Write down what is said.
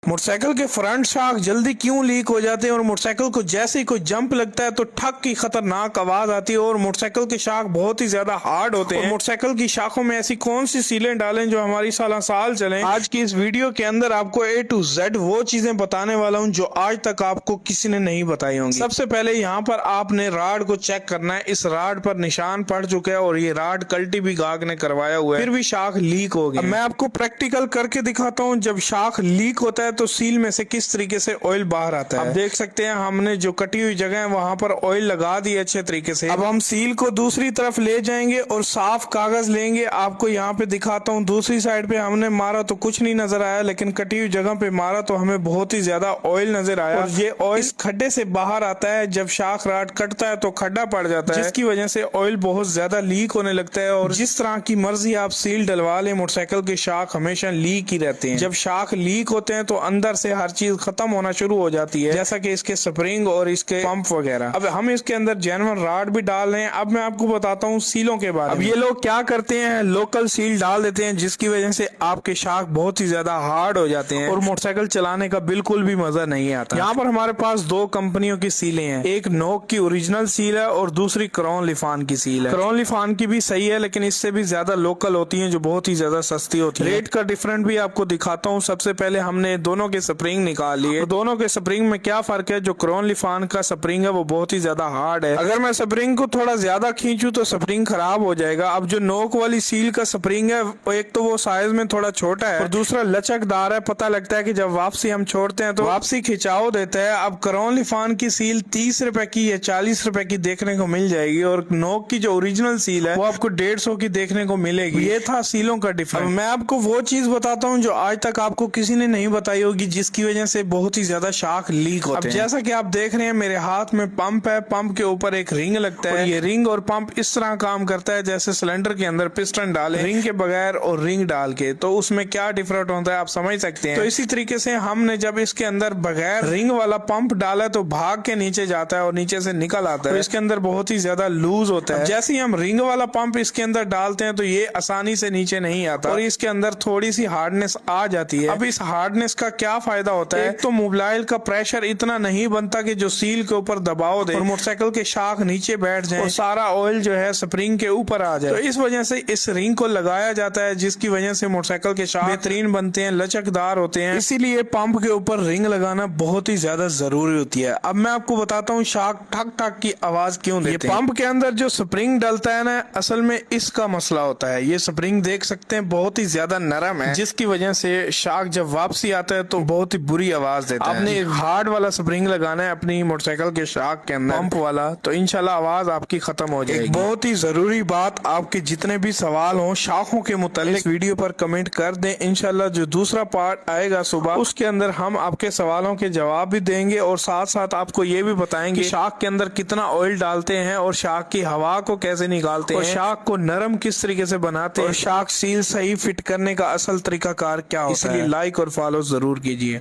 Motorcycle के front शाख जल्दी क्यों लीक हो जाते हैं और मोटरसाइकिल को जैसे ही कोई जंप लगता है तो ठक की खतरनाक आवाज आती है और मोटरसाइकिल के शाख बहुत ही ज्यादा हार्ड होते हैं। मोटरसाइकिल की शाखों में ऐसी कौन सी सीलें डालें जो हमारी साल चलें। आज की इस वीडियो के अंदर आपको A to Z वो चीजें बताने वाला हूँ जो आज तक आपको किसी ने नहीं बताई होंगी। सबसे पहले यहाँ पर आपने राड को चेक करना है। इस राड पर निशान पड़ चुका है और ये राड कल्टी भी गाहक ने करवाया हुआ है, फिर भी शाख लीक हो गया। मैं आपको प्रैक्टिकल करके दिखाता हूँ। जब शाख लीक होता है तो सील में से किस तरीके से ऑयल बाहर आता है। आप देख सकते हैं हमने जो कटी हुई जगह है वहां पर ऑयल लगा दी अच्छे तरीके से। अब हम सील को दूसरी तरफ ले जाएंगे और साफ कागज लेंगे। आपको यहाँ पे दिखाता हूँ। दूसरी साइड पे हमने मारा तो कुछ नहीं नजर आया, लेकिन कटी हुई जगह पे मारा तो हमें बहुत ही ज्यादा ऑयल नजर आया। और ये ऑयल इस खड्डे से बाहर आता है। जब शाख राड कटता है तो खड्डा पड़ जाता है, जिसकी वजह से ऑयल बहुत ज्यादा लीक होने लगता है। और जिस तरह की मर्जी आप सील डलवा लें, मोटरसाइकिल के शाख हमेशा लीक ही रहते हैं। जब शाख लीक होते हैं तो अंदर से हर चीज खत्म होना शुरू हो जाती है, जैसा कि इसके स्प्रिंग और इसके पंप वगैरह। अब हम इसके अंदर जेन्युइन राड भी डाल रहे हैं। अब मैं आपको बताता हूँ सीलों के बारे में। अब ये लोग क्या करते हैं, लोकल सील डाल देते हैं, जिसकी वजह से आपके शाख बहुत ही ज्यादा हार्ड हो जाते हैं और मोटरसाइकिल चलाने का बिल्कुल भी मजा नहीं आता। यहाँ पर हमारे पास दो कंपनियों की सीलें हैं। एक नोक की ओरिजिनल सील है और दूसरी क्रॉन लिफान की सील है। क्रॉन लिफान की भी सही है, लेकिन इससे भी ज्यादा लोकल होती है जो बहुत ही ज्यादा सस्ती होती है। रेट का डिफरेंट भी आपको दिखाता हूँ। सबसे पहले हमने दोनों के स्प्रिंग निकाल लिए। दोनों के स्प्रिंग में क्या फर्क है, जो क्रॉन लिफान का स्प्रिंग है वो बहुत ही ज्यादा हार्ड है। अगर मैं स्प्रिंग को थोड़ा ज्यादा खींचूं तो स्प्रिंग खराब हो जाएगा। अब जो नोक वाली सील का स्प्रिंग है, एक तो वो साइज में थोड़ा छोटा है और दूसरा लचकदार है। पता लगता है कि जब वापसी हम छोड़ते हैं तो वापसी खिंचाव देता है। अब क्रॉन लिफान की सील 30 रुपए की या 40 रुपए की देखने को मिल जाएगी और नोक की जो ओरिजिनल सील है वो आपको 150 की देखने को मिलेगी। ये था सीलों का डिफरेंस। मैं आपको वो चीज बताता हूँ जो आज तक आपको किसी ने नहीं बताई होगी, जिसकी वजह से बहुत ही ज्यादा शाख लीक होते हैं। जैसा कि आप देख रहे हैं मेरे हाथ में पंप है। पंप के ऊपर एक रिंग लगता है। ये रिंग और पंप इस तरह काम करता है जैसे सिलेंडर के अंदर पिस्टन डाले, रिंग के बगैर और रिंग डाल के। तो उसमें क्या डिफरेंट होता है आप समझ सकते हैं। तो इसी तरीके से हमने जब इसके अंदर बगैर रिंग वाला पंप डाला तो भाग के नीचे जाता है और नीचे से निकल आता है। तो इसके अंदर बहुत ही ज्यादा लूज होता है। जैसे ही हम रिंग वाला पंप इसके अंदर डालते हैं तो ये आसानी से नीचे नहीं आता और इसके अंदर थोड़ी सी हार्डनेस आ जाती है। अब इस हार्डनेस का क्या फायदा होता है, एक तो मोबाइल का प्रेशर इतना नहीं बनता कि जो सील के ऊपर दबाव दे और मोटरसाइकिल के शाख नीचे बैठ जाए और सारा ऑयल जो है स्प्रिंग के ऊपर आ जाए। तो इस वजह से इस रिंग को लगाया जाता है, जिसकी वजह से मोटरसाइकिल के शाख बेहतरीन बनते हैं, लचकदार होते हैं। इसीलिए पंप के ऊपर रिंग लगाना बहुत ही ज्यादा जरूरी होती है। अब मैं आपको बताता हूँ शाख ठक ठक की आवाज क्यों देते हैं। पंप के अंदर जो स्प्रिंग डलता है ना, असल में इसका मसला होता है। ये स्प्रिंग देख सकते हैं बहुत ही ज्यादा नरम है, जिसकी वजह से शाख जब वापसी आता है तो बहुत ही बुरी आवाज देता है। आपने एक हार्ड वाला स्प्रिंग लगाना है अपनी मोटरसाइकिल के शाख के अंदर, पंप वाला, तो इंशाल्लाह आवाज आपकी खत्म हो जाएगी। बहुत ही जरूरी बात, आपके जितने भी सवाल हों शाखों के मुतालिक वीडियो पर कमेंट कर दें। इंशाल्लाह जो दूसरा पार्ट आएगा सुबह, उसके अंदर हम आपके सवालों के जवाब भी देंगे और साथ साथ आपको ये भी बताएंगे शाख के अंदर कितना ऑयल डालते हैं और शाख की हवा को कैसे निकालते हैं, शाख को नरम किस तरीके से बनाते हैं और शाख सील सही फिट करने का असल तरीका कार क्या होता है। इसलिए लाइक और फॉलो जरूर कीजिए।